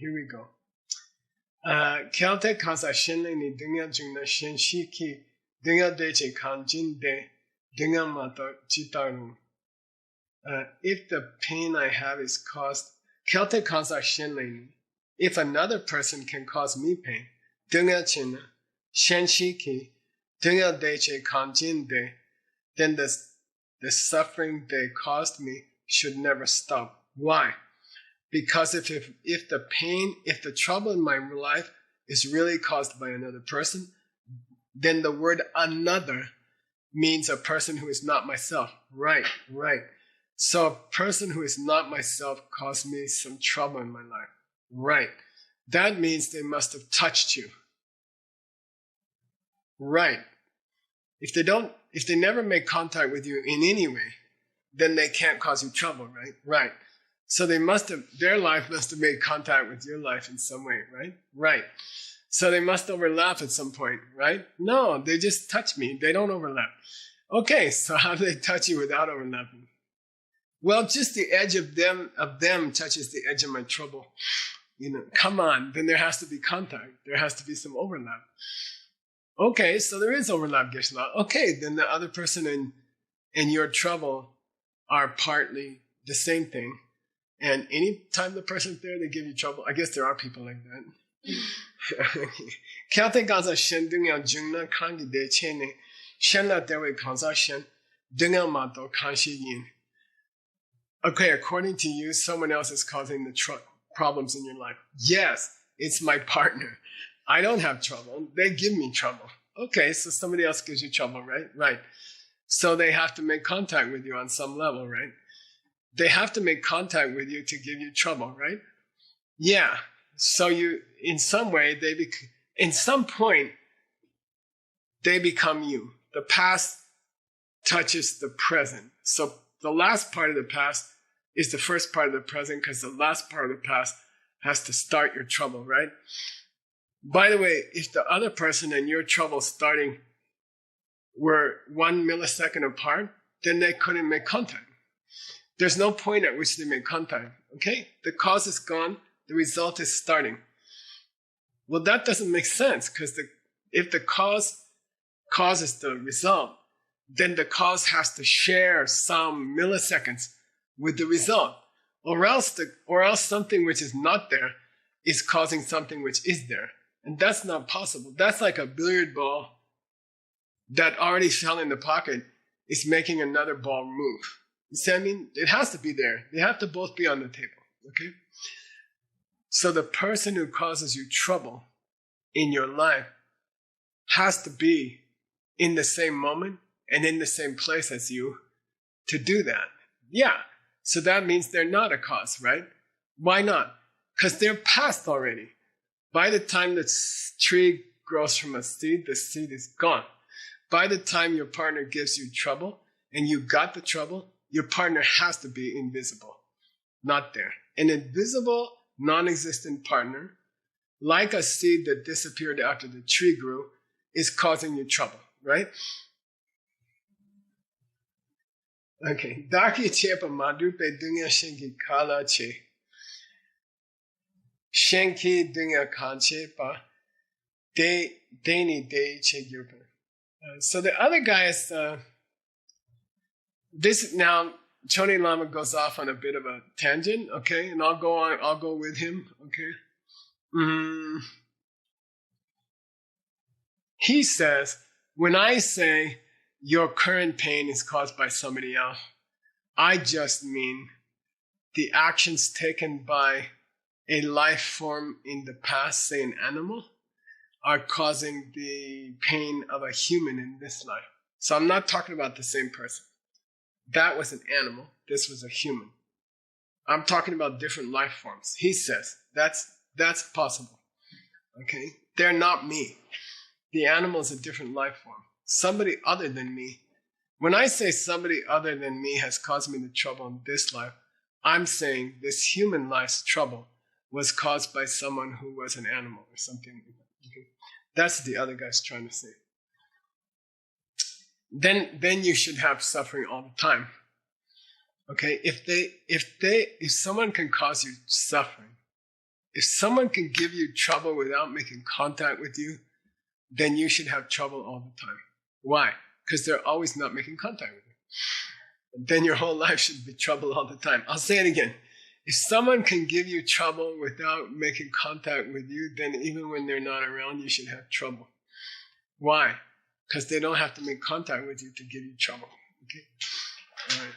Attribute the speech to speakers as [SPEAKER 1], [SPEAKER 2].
[SPEAKER 1] Here we go. Kelte Kasa Shenle ni Dinga Jungna Shenshiki Dinga Deche Kanjin De Dinga Mato Chitaru. If the pain I have is caused, Kelte Kasa Shenle ni. If another person can cause me pain, Dinga China Shenshiki Dinga Deche Kanjin De, then the suffering they caused me should never stop. Why? Because if the pain, if the trouble in my life is really caused by another person, then the word another means a person who is not myself. Right. So a person who is not myself caused me some trouble in my life. Right. That means they must have touched you. Right. If they never make contact with you in any way, then they can't cause you trouble, right? Right. So their life must have made contact with your life in some way, right? Right. So they must overlap at some point, right? No, they just touch me. They don't overlap. Okay, so how do they touch you without overlapping? Well, just the edge of them touches the edge of my trouble. Come on, then there has to be contact. There has to be some overlap. Okay, so there is overlap, Geshe-la. Okay, then the other person and your trouble are partly the same thing. And any time the person's there, they give you trouble. I guess there are people like that. Kyalte Gaza Shen Dunga Jungna Kangi De Chene Shenla Dewe Kanza Shen Dunga Mato Kanshi Yin. Okay, according to you, someone else is causing the problems in your life. Yes, it's my partner. I don't have trouble. They give me trouble. Okay, so somebody else gives you trouble, right? Right. So they have to make contact with you on some level, right? They have to make contact with you to give you trouble, right? Yeah. So in some way, in some point, they become you. The past touches the present. So the last part of the past is the first part of the present because the last part of the past has to start your trouble, right? By the way, if the other person and your trouble starting were 1 millisecond apart, then they couldn't make contact. There's no point at which they make contact, okay? The cause is gone, the result is starting. Well, that doesn't make sense because if the cause causes the result, then the cause has to share some milliseconds with the result, or else something which is not there is causing something which is there. And that's not possible. That's like a billiard ball that already fell in the pocket is making another ball move. You see what I mean? It has to be there. They have to both be on the table, okay? So the person who causes you trouble in your life has to be in the same moment and in the same place as you to do that. Yeah. So that means they're not a cause, right? Why not? Because they're past already. By the time the tree grows from a seed, the seed is gone. By the time your partner gives you trouble and you got the trouble, your partner has to be invisible, not there. An invisible, non-existent partner, like a seed that disappeared after the tree grew, is causing you trouble, right? Okay. Daki chepa madupe dunya shenki kala che. Shenki dunya kanche pa. Deni de che gyupa. So the other guy is, this now, Choni Lama goes off on a bit of a tangent, okay? And I'll go with him, okay? He says, when I say your current pain is caused by somebody else, I just mean the actions taken by a life form in the past, say an animal, are causing the pain of a human in this life. So I'm not talking about the same person. That was an animal. This was a human. I'm talking about different life forms. He says that's possible. Okay? They're not me. The animal is a different life form. Somebody other than me. When I say somebody other than me has caused me the trouble in this life, I'm saying this human life's trouble was caused by someone who was an animal or something like that. Okay? That's what the other guy's trying to say. Then you should have suffering all the time. Okay, if someone can cause you suffering, If someone can give you trouble without making contact with you, then you should have trouble all the time. Why? Because they're always not making contact with you. And then your whole life should be trouble all the time. I'll say it again. If someone can give you trouble without making contact with you, then even when they're not around, you should have trouble. Why? Because they don't have to make contact with you to give you trouble. Okay? All right.